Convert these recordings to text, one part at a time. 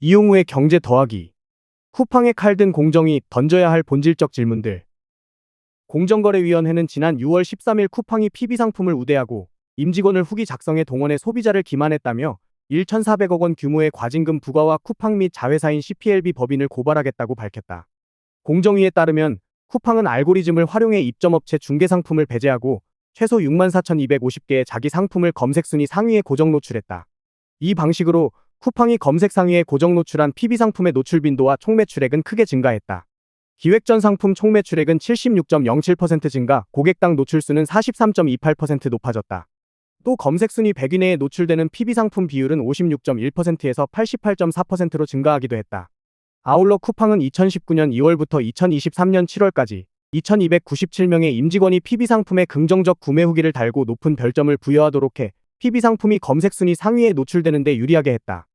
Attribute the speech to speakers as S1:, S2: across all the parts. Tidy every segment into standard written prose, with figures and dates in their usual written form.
S1: 이용우의 경제 더하기. 쿠팡의 칼 든 공정이 던져야 할 본질적 질문들. 공정거래위원회는 지난 6월 13일 쿠팡이 PB상품을 우대하고 임직원을 후기 작성에 동원해 소비자를 기만했다며 1,400억 원 규모의 과징금 부과와 쿠팡 및 자회사인 CPLB 법인을 고발하겠다고 밝혔다. 공정위에 따르면 쿠팡은 알고리즘을 활용해 입점업체 중개상품을 배제하고 최소 64,250개의 자기 상품을 검색순위 상위에 고정 노출했다. 이 방식으로 쿠팡이 검색 상위에 고정 노출한 PB상품의 노출 빈도와 총매출액은 크게 증가했다. 기획전 상품 총매출액은 76.07% 증가, 고객당 노출수는 43.28% 높아졌다. 또 검색순위 100위 내에 노출되는 PB상품 비율은 56.1%에서 88.4%로 증가하기도 했다. 아울러 쿠팡은 2019년 2월부터 2023년 7월까지 2,297명의 임직원이 PB상품에 긍정적 구매 후기를 달고 높은 별점을 부여하도록 해 PB상품이 검색순위 상위에 노출되는 데 유리하게 했다.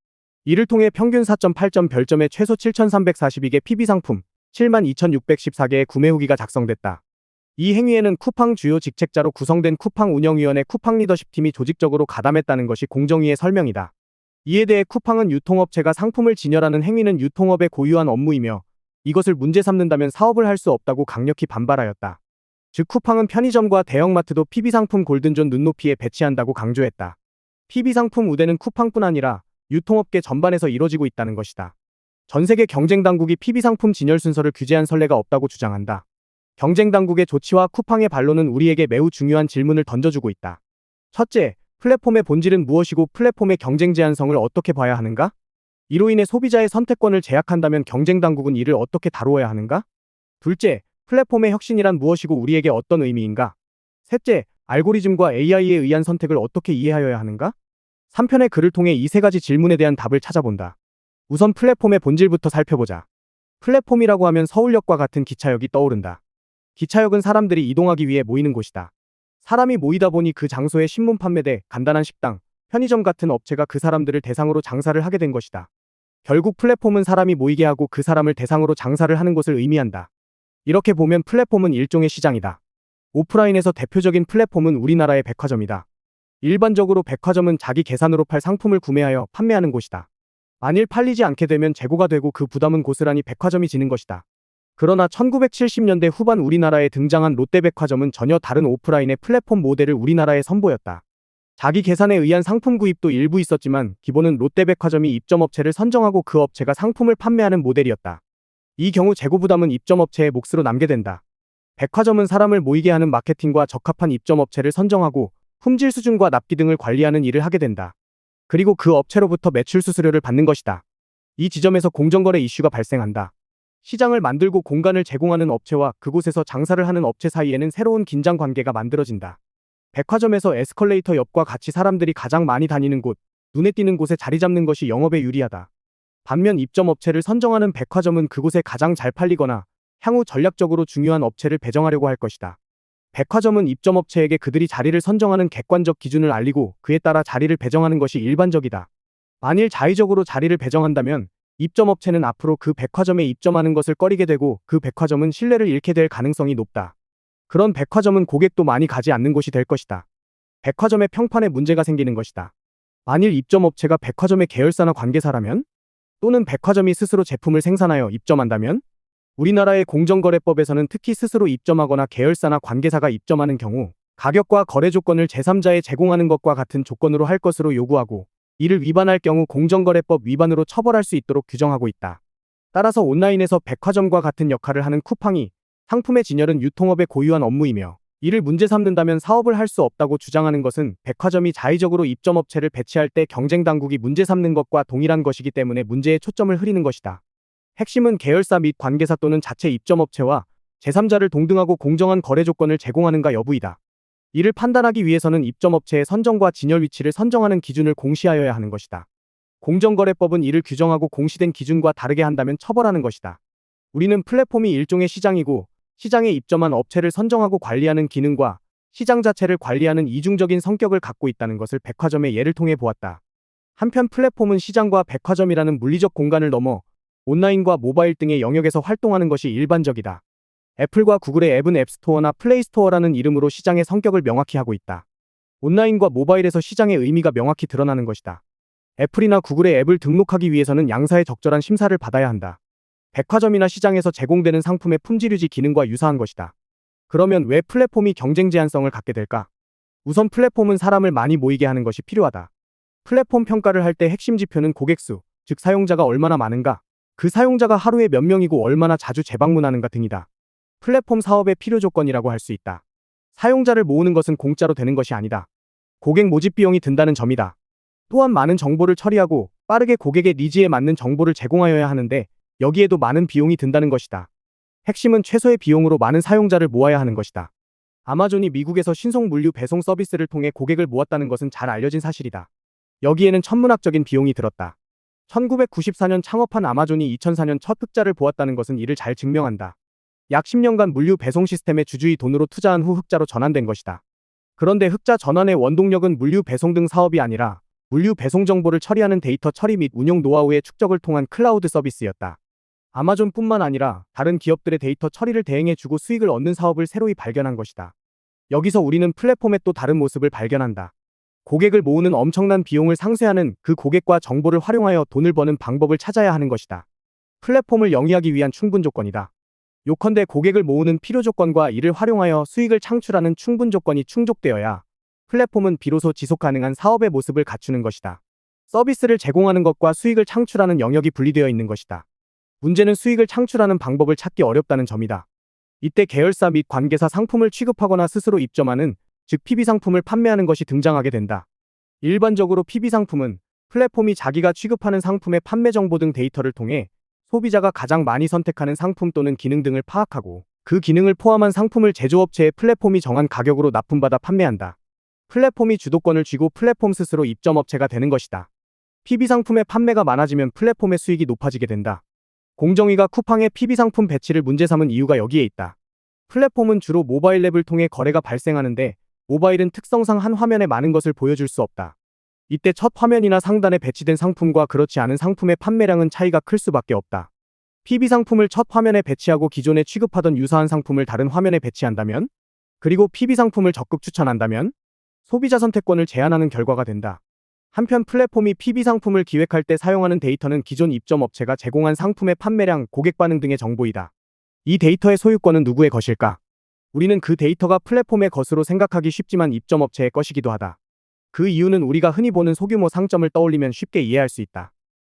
S1: 이를 통해 평균 4.8점 별점의 최소 7,342개 PB상품, 72,614개의 구매 후기가 작성됐다. 이 행위에는 쿠팡 주요 직책자로 구성된 쿠팡 운영위원회 쿠팡 리더십팀이 조직적으로 가담했다는 것이 공정위의 설명이다. 이에 대해 쿠팡은 유통업체가 상품을 진열하는 행위는 유통업의 고유한 업무이며 이것을 문제 삼는다면 사업을 할 수 없다고 강력히 반발하였다. 즉 쿠팡은 편의점과 대형마트도 PB상품 골든존 눈높이에 배치한다고 강조했다. PB상품 우대는 쿠팡뿐 아니라 유통업계 전반에서 이뤄지고 있다는 것이다. 전세계 경쟁당국이 PB상품 진열 순서를 규제한 선례가 없다고 주장한다. 경쟁당국의 조치와 쿠팡의 반론은 우리에게 매우 중요한 질문을 던져주고 있다. 첫째, 플랫폼의 본질은 무엇이고 플랫폼의 경쟁 제한성을 어떻게 봐야 하는가? 이로 인해 소비자의 선택권을 제약한다면 경쟁당국은 이를 어떻게 다루어야 하는가? 둘째, 플랫폼의 혁신이란 무엇이고 우리에게 어떤 의미인가? 셋째, 알고리즘과 AI에 의한 선택을 어떻게 이해하여야 하는가? 3편의 글을 통해 이 세 가지 질문에 대한 답을 찾아본다. 우선 플랫폼의 본질부터 살펴보자. 플랫폼이라고 하면 서울역과 같은 기차역이 떠오른다. 기차역은 사람들이 이동하기 위해 모이는 곳이다. 사람이 모이다 보니 그 장소에 신문 판매대, 간단한 식당, 편의점 같은 업체가 그 사람들을 대상으로 장사를 하게 된 것이다. 결국 플랫폼은 사람이 모이게 하고 그 사람을 대상으로 장사를 하는 것을 의미한다. 이렇게 보면 플랫폼은 일종의 시장이다. 오프라인에서 대표적인 플랫폼은 우리나라의 백화점이다. 일반적으로 백화점은 자기 계산으로 팔 상품을 구매하여 판매하는 곳이다. 만일 팔리지 않게 되면 재고가 되고 그 부담은 고스란히 백화점이 지는 것이다. 그러나 1970년대 후반 우리나라에 등장한 롯데백화점은 전혀 다른 오프라인의 플랫폼 모델을 우리나라에 선보였다. 자기 계산에 의한 상품 구입도 일부 있었지만 기본은 롯데백화점이 입점업체를 선정하고 그 업체가 상품을 판매하는 모델이었다. 이 경우 재고 부담은 입점업체의 몫으로 남게 된다. 백화점은 사람을 모이게 하는 마케팅과 적합한 입점업체를 선정하고 품질 수준과 납기 등을 관리하는 일을 하게 된다. 그리고 그 업체로부터 매출 수수료를 받는 것이다. 이 지점에서 공정거래 이슈가 발생한다. 시장을 만들고 공간을 제공하는 업체와 그곳에서 장사를 하는 업체 사이에는 새로운 긴장 관계가 만들어진다. 백화점에서 에스컬레이터 옆과 같이 사람들이 가장 많이 다니는 곳, 눈에 띄는 곳에 자리 잡는 것이 영업에 유리하다. 반면 입점업체를 선정하는 백화점은 그곳에 가장 잘 팔리거나 향후 전략적으로 중요한 업체를 배정하려고 할 것이다. 백화점은 입점업체에게 그들이 자리를 선정하는 객관적 기준을 알리고 그에 따라 자리를 배정하는 것이 일반적이다. 만일 자의적으로 자리를 배정한다면 입점업체는 앞으로 그 백화점에 입점하는 것을 꺼리게 되고 그 백화점은 신뢰를 잃게 될 가능성이 높다. 그런 백화점은 고객도 많이 가지 않는 곳이 될 것이다. 백화점의 평판에 문제가 생기는 것이다. 만일 입점업체가 백화점의 계열사나 관계사라면? 또는 백화점이 스스로 제품을 생산하여 입점한다면? 우리나라의 공정거래법에서는 특히 스스로 입점하거나 계열사나 관계사가 입점하는 경우 가격과 거래 조건을 제3자에 제공하는 것과 같은 조건으로 할 것으로 요구하고 이를 위반할 경우 공정거래법 위반으로 처벌할 수 있도록 규정하고 있다. 따라서 온라인에서 백화점과 같은 역할을 하는 쿠팡이 상품의 진열은 유통업의 고유한 업무이며 이를 문제 삼는다면 사업을 할 수 없다고 주장하는 것은 백화점이 자의적으로 입점업체를 배치할 때 경쟁당국이 문제 삼는 것과 동일한 것이기 때문에 문제에 초점을 흐리는 것이다. 핵심은 계열사 및 관계사 또는 자체 입점업체와 제3자를 동등하고 공정한 거래 조건을 제공하는가 여부이다. 이를 판단하기 위해서는 입점업체의 선정과 진열 위치를 선정하는 기준을 공시하여야 하는 것이다. 공정거래법은 이를 규정하고 공시된 기준과 다르게 한다면 처벌하는 것이다. 우리는 플랫폼이 일종의 시장이고 시장에 입점한 업체를 선정하고 관리하는 기능과 시장 자체를 관리하는 이중적인 성격을 갖고 있다는 것을 백화점의 예를 통해 보았다. 한편 플랫폼은 시장과 백화점이라는 물리적 공간을 넘어 온라인과 모바일 등의 영역에서 활동하는 것이 일반적이다. 애플과 구글의 앱은 앱스토어나 플레이스토어라는 이름으로 시장의 성격을 명확히 하고 있다. 온라인과 모바일에서 시장의 의미가 명확히 드러나는 것이다. 애플이나 구글의 앱을 등록하기 위해서는 양사의 적절한 심사를 받아야 한다. 백화점이나 시장에서 제공되는 상품의 품질 유지 기능과 유사한 것이다. 그러면 왜 플랫폼이 경쟁 제한성을 갖게 될까? 우선 플랫폼은 사람을 많이 모이게 하는 것이 필요하다. 플랫폼 평가를 할 때 핵심 지표는 고객수, 즉 사용자가 얼마나 많은가, 그 사용자가 하루에 몇 명이고 얼마나 자주 재방문하는가 등이다. 플랫폼 사업의 필요 조건이라고 할 수 있다. 사용자를 모으는 것은 공짜로 되는 것이 아니다. 고객 모집 비용이 든다는 점이다. 또한 많은 정보를 처리하고 빠르게 고객의 니즈에 맞는 정보를 제공하여야 하는데 여기에도 많은 비용이 든다는 것이다. 핵심은 최소의 비용으로 많은 사용자를 모아야 하는 것이다. 아마존이 미국에서 신속 물류 배송 서비스를 통해 고객을 모았다는 것은 잘 알려진 사실이다. 여기에는 천문학적인 비용이 들었다. 1994년 창업한 아마존이 2004년 첫 흑자를 보았다는 것은 이를 잘 증명한다. 약 10년간 물류 배송 시스템에 주주의 돈으로 투자한 후 흑자로 전환된 것이다. 그런데 흑자 전환의 원동력은 물류 배송 등 사업이 아니라 물류 배송 정보를 처리하는 데이터 처리 및 운용 노하우의 축적을 통한 클라우드 서비스였다. 아마존뿐만 아니라 다른 기업들의 데이터 처리를 대행해주고 수익을 얻는 사업을 새로이 발견한 것이다. 여기서 우리는 플랫폼의 또 다른 모습을 발견한다. 고객을 모으는 엄청난 비용을 상쇄하는 그 고객과 정보를 활용하여 돈을 버는 방법을 찾아야 하는 것이다. 플랫폼을 영위하기 위한 충분 조건이다. 요컨대 고객을 모으는 필요 조건과 이를 활용하여 수익을 창출하는 충분 조건이 충족되어야 플랫폼은 비로소 지속 가능한 사업의 모습을 갖추는 것이다. 서비스를 제공하는 것과 수익을 창출하는 영역이 분리되어 있는 것이다. 문제는 수익을 창출하는 방법을 찾기 어렵다는 점이다. 이때 계열사 및 관계사 상품을 취급하거나 스스로 입점하는, 즉 PB 상품을 판매하는 것이 등장하게 된다. 일반적으로 PB 상품은 플랫폼이 자기가 취급하는 상품의 판매 정보 등 데이터를 통해 소비자가 가장 많이 선택하는 상품 또는 기능 등을 파악하고 그 기능을 포함한 상품을 제조업체에 플랫폼이 정한 가격으로 납품받아 판매한다. 플랫폼이 주도권을 쥐고 플랫폼 스스로 입점업체가 되는 것이다. PB 상품의 판매가 많아지면 플랫폼의 수익이 높아지게 된다. 공정위가 쿠팡의 PB 상품 배치를 문제 삼은 이유가 여기에 있다. 플랫폼은 주로 모바일 앱을 통해 거래가 발생하는데 모바일은 특성상 한 화면에 많은 것을 보여줄 수 없다. 이때 첫 화면이나 상단에 배치된 상품과 그렇지 않은 상품의 판매량은 차이가 클 수밖에 없다. PB 상품을 첫 화면에 배치하고 기존에 취급하던 유사한 상품을 다른 화면에 배치한다면, 그리고 PB 상품을 적극 추천한다면 소비자 선택권을 제한하는 결과가 된다. 한편 플랫폼이 PB 상품을 기획할 때 사용하는 데이터는 기존 입점 업체가 제공한 상품의 판매량, 고객 반응 등의 정보이다. 이 데이터의 소유권은 누구의 것일까? 우리는 그 데이터가 플랫폼의 것으로 생각하기 쉽지만 입점 업체의 것이기도 하다. 그 이유는 우리가 흔히 보는 소규모 상점을 떠올리면 쉽게 이해할 수 있다.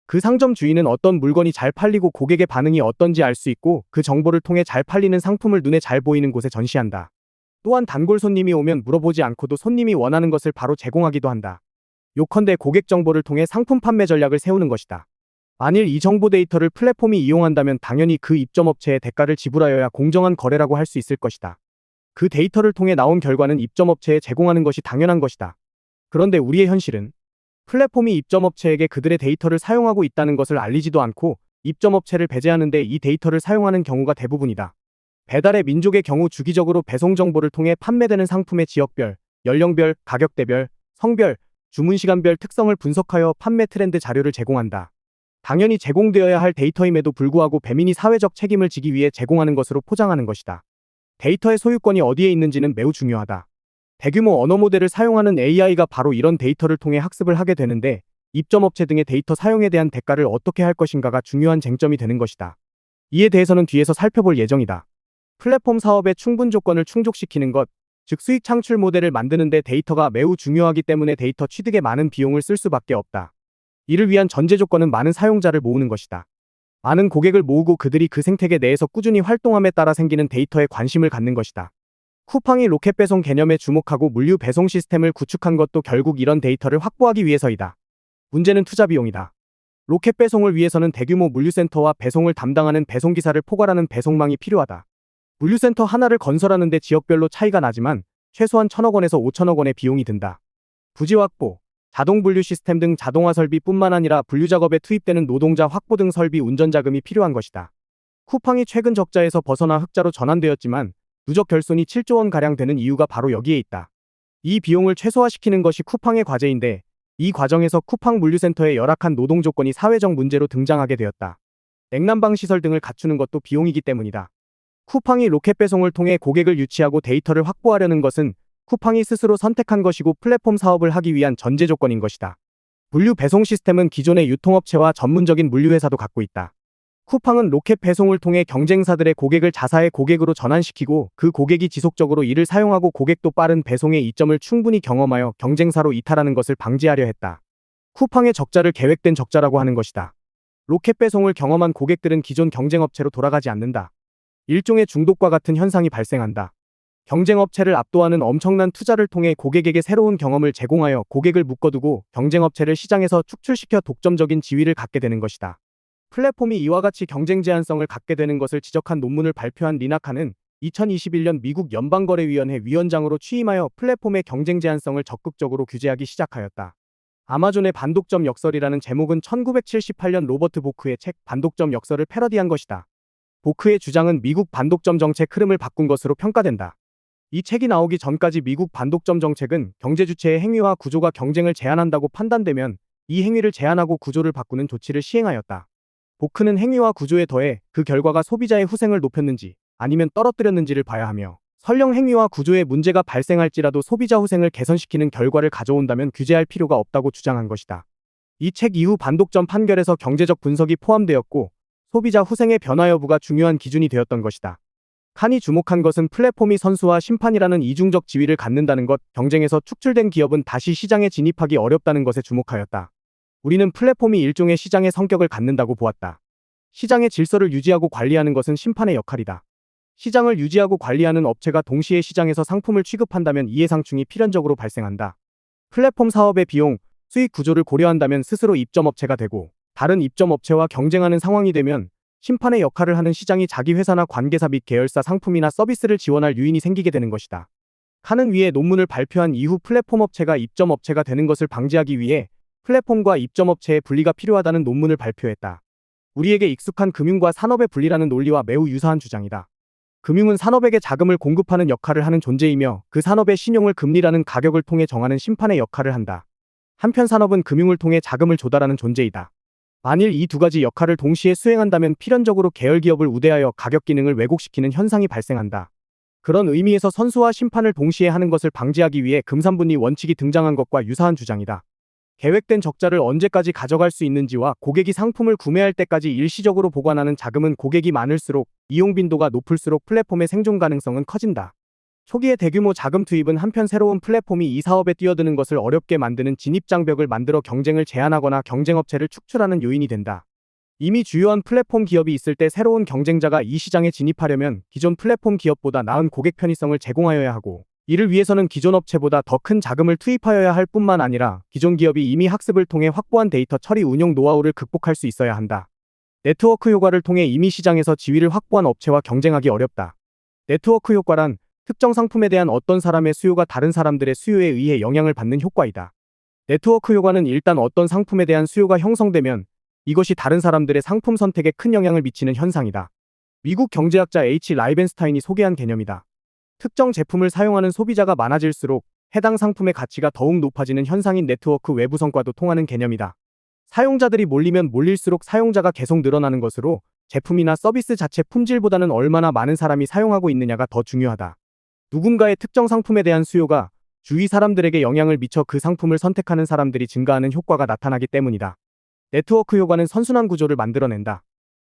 S1: 그 상점 주인은 어떤 물건이 잘 팔리고 고객의 반응이 어떤지 알 수 있고 그 정보를 통해 잘 팔리는 상품을 눈에 잘 보이는 곳에 전시한다. 또한 단골 손님이 오면 물어보지 않고도 손님이 원하는 것을 바로 제공하기도 한다. 요컨대 고객 정보를 통해 상품 판매 전략을 세우는 것이다. 만일 이 정보 데이터를 플랫폼이 이용한다면 당연히 그 입점업체에 대가를 지불하여야 공정한 거래라고 할 수 있을 것이다. 그 데이터를 통해 나온 결과는 입점업체에 제공하는 것이 당연한 것이다. 그런데 우리의 현실은 플랫폼이 입점업체에게 그들의 데이터를 사용하고 있다는 것을 알리지도 않고 입점업체를 배제하는 데 이 데이터를 사용하는 경우가 대부분이다. 배달의 민족의 경우 주기적으로 배송 정보를 통해 판매되는 상품의 지역별, 연령별, 가격대별, 성별, 주문시간별 특성을 분석하여 판매 트렌드 자료를 제공한다. 당연히 제공되어야 할 데이터임에도 불구하고 배민이 사회적 책임을 지기 위해 제공하는 것으로 포장하는 것이다. 데이터의 소유권이 어디에 있는지는 매우 중요하다. 대규모 언어 모델을 사용하는 AI가 바로 이런 데이터를 통해 학습을 하게 되는데 입점업체 등의 데이터 사용에 대한 대가를 어떻게 할 것인가가 중요한 쟁점이 되는 것이다. 이에 대해서는 뒤에서 살펴볼 예정이다. 플랫폼 사업의 충분 조건을 충족시키는 것, 즉 수익 창출 모델을 만드는 데 데이터가 매우 중요하기 때문에 데이터 취득에 많은 비용을 쓸 수밖에 없다. 이를 위한 전제 조건은 많은 사용자를 모으는 것이다. 많은 고객을 모으고 그들이 그 생태계 내에서 꾸준히 활동함에 따라 생기는 데이터에 관심을 갖는 것이다. 쿠팡이 로켓 배송 개념에 주목하고 물류 배송 시스템을 구축한 것도 결국 이런 데이터를 확보하기 위해서이다. 문제는 투자 비용이다. 로켓 배송을 위해서는 대규모 물류센터와 배송을 담당하는 배송기사를 포괄하는 배송망이 필요하다. 물류센터 하나를 건설하는데 지역별로 차이가 나지만 최소한 1,000억 원에서 5,000억 원의 비용이 든다. 부지 확보, 자동 분류 시스템 등 자동화 설비뿐만 아니라 분류 작업에 투입되는 노동자 확보 등 설비 운전 자금이 필요한 것이다. 쿠팡이 최근 적자에서 벗어나 흑자로 전환되었지만 누적 결손이 7조 원가량 되는 이유가 바로 여기에 있다. 이 비용을 최소화시키는 것이 쿠팡의 과제인데 이 과정에서 쿠팡 물류센터의 열악한 노동 조건이 사회적 문제로 등장하게 되었다. 냉난방 시설 등을 갖추는 것도 비용이기 때문이다. 쿠팡이 로켓 배송을 통해 고객을 유치하고 데이터를 확보하려는 것은 쿠팡이 스스로 선택한 것이고 플랫폼 사업을 하기 위한 전제 조건인 것이다. 물류 배송 시스템은 기존의 유통업체와 전문적인 물류회사도 갖고 있다. 쿠팡은 로켓 배송을 통해 경쟁사들의 고객을 자사의 고객으로 전환시키고 그 고객이 지속적으로 이를 사용하고 고객도 빠른 배송의 이점을 충분히 경험하여 경쟁사로 이탈하는 것을 방지하려 했다. 쿠팡의 적자를 계획된 적자라고 하는 것이다. 로켓 배송을 경험한 고객들은 기존 경쟁업체로 돌아가지 않는다. 일종의 중독과 같은 현상이 발생한다. 경쟁업체를 압도하는 엄청난 투자를 통해 고객에게 새로운 경험을 제공하여 고객을 묶어두고 경쟁업체를 시장에서 축출시켜 독점적인 지위를 갖게 되는 것이다. 플랫폼이 이와 같이 경쟁 제한성을 갖게 되는 것을 지적한 논문을 발표한 리나카는 2021년 미국 연방거래위원회 위원장으로 취임하여 플랫폼의 경쟁 제한성을 적극적으로 규제하기 시작하였다. 아마존의 반독점 역설이라는 제목은 1978년 로버트 보크의 책 반독점 역설을 패러디한 것이다. 보크의 주장은 미국 반독점 정책 흐름을 바꾼 것으로 평가된다. 이 책이 나오기 전까지 미국 반독점 정책은 경제 주체의 행위와 구조가 경쟁을 제한한다고 판단되면 이 행위를 제한하고 구조를 바꾸는 조치를 시행하였다. 보크는 행위와 구조에 더해 그 결과가 소비자의 후생을 높였는지 아니면 떨어뜨렸는지를 봐야 하며 설령 행위와 구조에 문제가 발생할지라도 소비자 후생을 개선시키는 결과를 가져온다면 규제할 필요가 없다고 주장한 것이다. 이 책 이후 반독점 판결에서 경제적 분석이 포함되었고 소비자 후생의 변화 여부가 중요한 기준이 되었던 것이다. 칸이 주목한 것은 플랫폼이 선수와 심판이라는 이중적 지위를 갖는다는 것, 경쟁에서 축출된 기업은 다시 시장에 진입하기 어렵다는 것에 주목하였다. 우리는 플랫폼이 일종의 시장의 성격을 갖는다고 보았다. 시장의 질서를 유지하고 관리하는 것은 심판의 역할이다. 시장을 유지하고 관리하는 업체가 동시에 시장에서 상품을 취급한다면 이해상충이 필연적으로 발생한다. 플랫폼 사업의 비용, 수익 구조를 고려한다면 스스로 입점업체가 되고 다른 입점업체와 경쟁하는 상황이 되면 심판의 역할을 하는 시장이 자기 회사나 관계사 및 계열사 상품이나 서비스를 지원할 요인이 생기게 되는 것이다. 칸은 위에 논문을 발표한 이후 플랫폼 업체가 입점업체가 되는 것을 방지하기 위해 플랫폼과 입점업체의 분리가 필요하다는 논문을 발표했다. 우리에게 익숙한 금융과 산업의 분리라는 논리와 매우 유사한 주장이다. 금융은 산업에게 자금을 공급하는 역할을 하는 존재이며 그 산업의 신용을 금리라는 가격을 통해 정하는 심판의 역할을 한다. 한편 산업은 금융을 통해 자금을 조달하는 존재이다. 만일 이 두 가지 역할을 동시에 수행한다면 필연적으로 계열기업을 우대하여 가격 기능을 왜곡시키는 현상이 발생한다. 그런 의미에서 선수와 심판을 동시에 하는 것을 방지하기 위해 금산분리 원칙이 등장한 것과 유사한 주장이다. 계획된 적자를 언제까지 가져갈 수 있는지와 고객이 상품을 구매할 때까지 일시적으로 보관하는 자금은 고객이 많을수록 이용 빈도가 높을수록 플랫폼의 생존 가능성은 커진다. 초기의 대규모 자금 투입은 한편 새로운 플랫폼이 이 사업에 뛰어드는 것을 어렵게 만드는 진입장벽을 만들어 경쟁을 제한하거나 경쟁업체를 축출하는 요인이 된다. 이미 주요한 플랫폼 기업이 있을 때 새로운 경쟁자가 이 시장에 진입하려면 기존 플랫폼 기업보다 나은 고객 편의성을 제공하여야 하고 이를 위해서는 기존 업체보다 더 큰 자금을 투입하여야 할 뿐만 아니라 기존 기업이 이미 학습을 통해 확보한 데이터 처리 운용 노하우를 극복할 수 있어야 한다. 네트워크 효과를 통해 이미 시장에서 지위를 확보한 업체와 경쟁하기 어렵다. 네트워크 효과란 특정 상품에 대한 어떤 사람의 수요가 다른 사람들의 수요에 의해 영향을 받는 효과이다. 네트워크 효과는 일단 어떤 상품에 대한 수요가 형성되면 이것이 다른 사람들의 상품 선택에 큰 영향을 미치는 현상이다. 미국 경제학자 H. 라이벤스타인이 소개한 개념이다. 특정 제품을 사용하는 소비자가 많아질수록 해당 상품의 가치가 더욱 높아지는 현상인 네트워크 외부 성과도 통하는 개념이다. 사용자들이 몰리면 몰릴수록 사용자가 계속 늘어나는 것으로 제품이나 서비스 자체 품질보다는 얼마나 많은 사람이 사용하고 있느냐가 더 중요하다. 누군가의 특정 상품에 대한 수요가 주위 사람들에게 영향을 미쳐 그 상품을 선택하는 사람들이 증가하는 효과가 나타나기 때문이다. 네트워크 효과는 선순환 구조를 만들어낸다.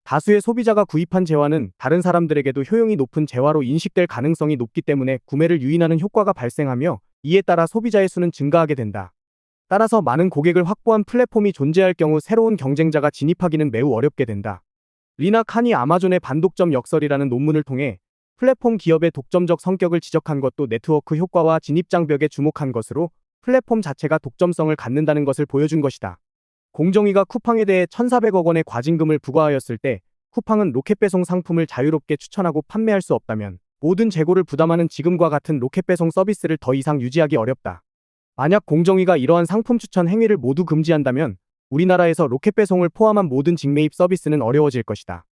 S1: 다수의 소비자가 구입한 재화는 다른 사람들에게도 효용이 높은 재화로 인식될 가능성이 높기 때문에 구매를 유인하는 효과가 발생하며 이에 따라 소비자의 수는 증가하게 된다. 따라서 많은 고객을 확보한 플랫폼이 존재할 경우 새로운 경쟁자가 진입하기는 매우 어렵게 된다. 리나 칸이 아마존의 반독점 역설이라는 논문을 통해 플랫폼 기업의 독점적 성격을 지적한 것도 네트워크 효과와 진입장벽에 주목한 것으로 플랫폼 자체가 독점성을 갖는다는 것을 보여준 것이다. 공정위가 쿠팡에 대해 1,400억 원의 과징금을 부과하였을 때 쿠팡은 로켓배송 상품을 자유롭게 추천하고 판매할 수 없다면 모든 재고를 부담하는 지금과 같은 로켓배송 서비스를 더 이상 유지하기 어렵다. 만약 공정위가 이러한 상품 추천 행위를 모두 금지한다면 우리나라에서 로켓배송을 포함한 모든 직매입 서비스는 어려워질 것이다.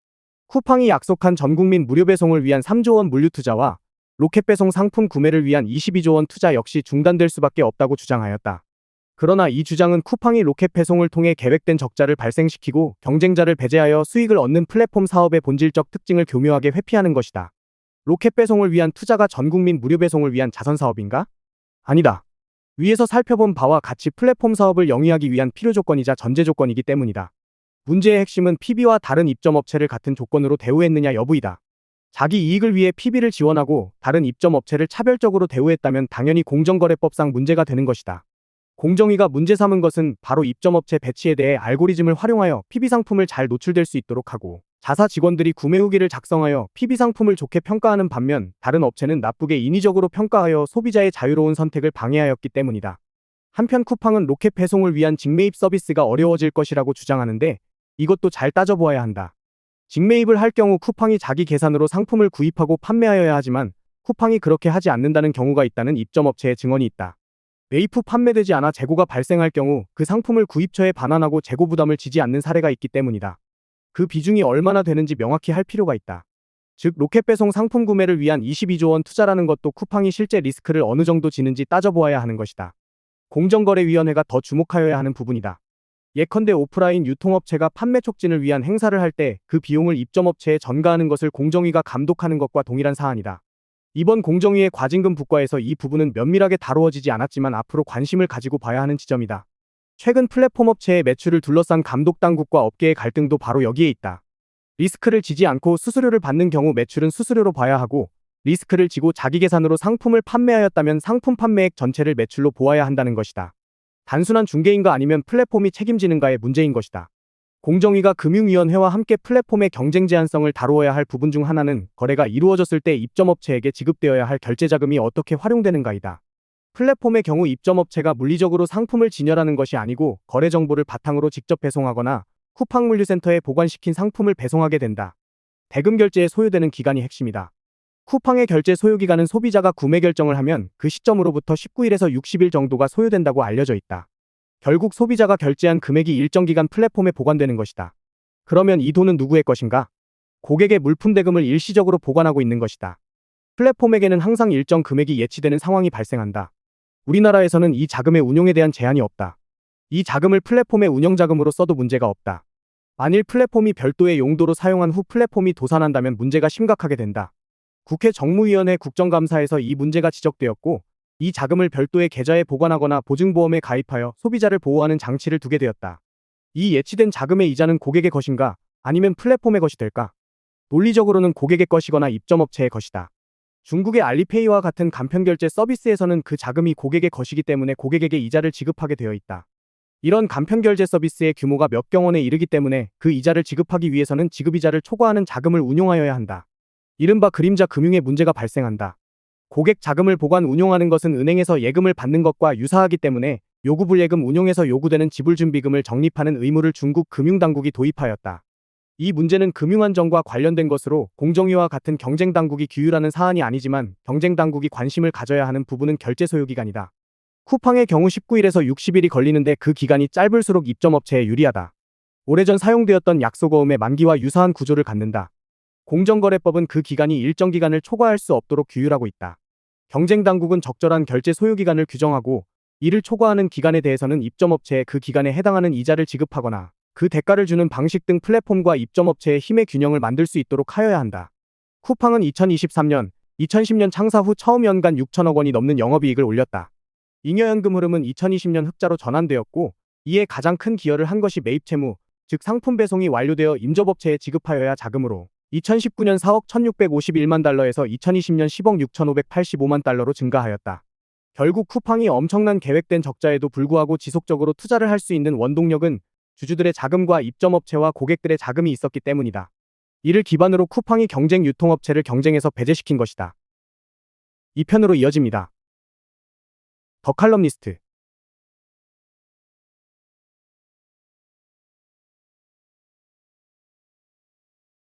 S1: 쿠팡이 약속한 전국민 무료 배송을 위한 3조 원 물류 투자와 로켓배송 상품 구매를 위한 22조 원 투자 역시 중단될 수밖에 없다고 주장하였다. 그러나 이 주장은 쿠팡이 로켓 배송을 통해 계획된 적자를 발생시키고 경쟁자를 배제하여 수익을 얻는 플랫폼 사업의 본질적 특징을 교묘하게 회피하는 것이다. 로켓 배송을 위한 투자가 전국민 무료 배송을 위한 자선 사업인가? 아니다. 위에서 살펴본 바와 같이 플랫폼 사업을 영위하기 위한 필요 조건이자 전제 조건이기 때문이다. 문제의 핵심은 PB와 다른 입점업체를 같은 조건으로 대우했느냐 여부이다. 자기 이익을 위해 PB를 지원하고 다른 입점업체를 차별적으로 대우했다면 당연히 공정거래법상 문제가 되는 것이다. 공정위가 문제 삼은 것은 바로 입점업체 배치에 대해 알고리즘을 활용하여 PB 상품을 잘 노출될 수 있도록 하고 자사 직원들이 구매 후기를 작성하여 PB 상품을 좋게 평가하는 반면 다른 업체는 나쁘게 인위적으로 평가하여 소비자의 자유로운 선택을 방해하였기 때문이다. 한편 쿠팡은 로켓 배송을 위한 직매입 서비스가 어려워질 것이라고 주장하는데 이것도 잘 따져보아야 한다. 직매입을 할 경우 쿠팡이 자기 계산으로 상품을 구입하고 판매하여야 하지만 쿠팡이 그렇게 하지 않는다는 경우가 있다는 입점업체의 증언이 있다. 매입 후 판매되지 않아 재고가 발생할 경우 그 상품을 구입처에 반환하고 재고 부담을 지지 않는 사례가 있기 때문이다. 그 비중이 얼마나 되는지 명확히 할 필요가 있다. 즉 로켓 배송 상품 구매를 위한 22조 원 투자라는 것도 쿠팡이 실제 리스크를 어느 정도 지는지 따져보아야 하는 것이다. 공정거래위원회가 더 주목하여야 하는 부분이다. 예컨대 오프라인 유통업체가 판매 촉진을 위한 행사를 할 때 그 비용을 입점업체에 전가하는 것을 공정위가 감독하는 것과 동일한 사안이다. 이번 공정위의 과징금 부과에서 이 부분은 면밀하게 다루어지지 않았지만 앞으로 관심을 가지고 봐야 하는 지점이다. 최근 플랫폼 업체의 매출을 둘러싼 감독당국과 업계의 갈등도 바로 여기에 있다. 리스크를 지지 않고 수수료를 받는 경우 매출은 수수료로 봐야 하고 리스크를 지고 자기 계산으로 상품을 판매하였다면 상품 판매액 전체를 매출로 보아야 한다는 것이다. 단순한 중개인가 아니면 플랫폼이 책임지는가의 문제인 것이다. 공정위가 금융위원회와 함께 플랫폼의 경쟁 제한성을 다루어야 할 부분 중 하나는 거래가 이루어졌을 때 입점업체에게 지급되어야 할 결제자금이 어떻게 활용되는가이다. 플랫폼의 경우 입점업체가 물리적으로 상품을 진열하는 것이 아니고 거래 정보를 바탕으로 직접 배송하거나 쿠팡 물류센터에 보관시킨 상품을 배송하게 된다. 대금 결제에 소요되는 기간이 핵심이다. 쿠팡의 결제 소요기간은 소비자가 구매 결정을 하면 그 시점으로부터 19일에서 60일 정도가 소요된다고 알려져 있다. 결국 소비자가 결제한 금액이 일정 기간 플랫폼에 보관되는 것이다. 그러면 이 돈은 누구의 것인가? 고객의 물품 대금을 일시적으로 보관하고 있는 것이다. 플랫폼에게는 항상 일정 금액이 예치되는 상황이 발생한다. 우리나라에서는 이 자금의 운용에 대한 제한이 없다. 이 자금을 플랫폼의 운영자금으로 써도 문제가 없다. 만일 플랫폼이 별도의 용도로 사용한 후 플랫폼이 도산한다면 문제가 심각하게 된다. 국회 정무위원회 국정감사에서 이 문제가 지적되었고 이 자금을 별도의 계좌에 보관하거나 보증보험에 가입하여 소비자를 보호하는 장치를 두게 되었다. 이 예치된 자금의 이자는 고객의 것인가 아니면 플랫폼의 것이 될까? 논리적으로는 고객의 것이거나 입점업체의 것이다. 중국의 알리페이와 같은 간편결제 서비스에서는 그 자금이 고객의 것이기 때문에 고객에게 이자를 지급하게 되어 있다. 이런 간편결제 서비스의 규모가 몇 경원에 이르기 때문에 그 이자를 지급하기 위해서는 지급이자를 초과하는 자금을 운용하여야 한다. 이른바 그림자 금융의 문제가 발생한다. 고객 자금을 보관 운용하는 것은 은행에서 예금을 받는 것과 유사하기 때문에 요구불예금 운용에서 요구되는 지불준비금을 적립하는 의무를 중국 금융당국이 도입하였다. 이 문제는 금융안정과 관련된 것으로 공정위와 같은 경쟁당국이 규율하는 사안이 아니지만 경쟁당국이 관심을 가져야 하는 부분은 결제 소요기간이다. 쿠팡의 경우 19일에서 60일이 걸리는데 그 기간이 짧을수록 입점업체에 유리하다. 오래전 사용되었던 약속어음의 만기와 유사한 구조를 갖는다. 공정거래법은 그 기간이 일정 기간을 초과할 수 없도록 규율하고 있다. 경쟁당국은 적절한 결제 소요기간을 규정하고 이를 초과하는 기간에 대해서는 입점업체에 그 기간에 해당하는 이자를 지급하거나 그 대가를 주는 방식 등 플랫폼과 입점업체의 힘의 균형을 만들 수 있도록 하여야 한다. 쿠팡은 2023년, 2010년 창사 후 처음 연간 6천억 원이 넘는 영업이익을 올렸다. 잉여연금 흐름은 2020년 흑자로 전환되었고 이에 가장 큰 기여를 한 것이 매입 채무, 즉 상품 배송이 완료되어 임접업체에 지급하여야 자금으로 2019년 4억 1651만 달러에서 2020년 10억 6585만 달러로 증가하였다. 결국 쿠팡이 엄청난 계획된 적자에도 불구하고 지속적으로 투자를 할 수 있는 원동력은 주주들의 자금과 입점업체와 고객들의 자금이 있었기 때문이다. 이를 기반으로 쿠팡이 경쟁 유통업체를 경쟁에서 배제시킨 것이다. 2편으로 이어집니다. 더 칼럼니스트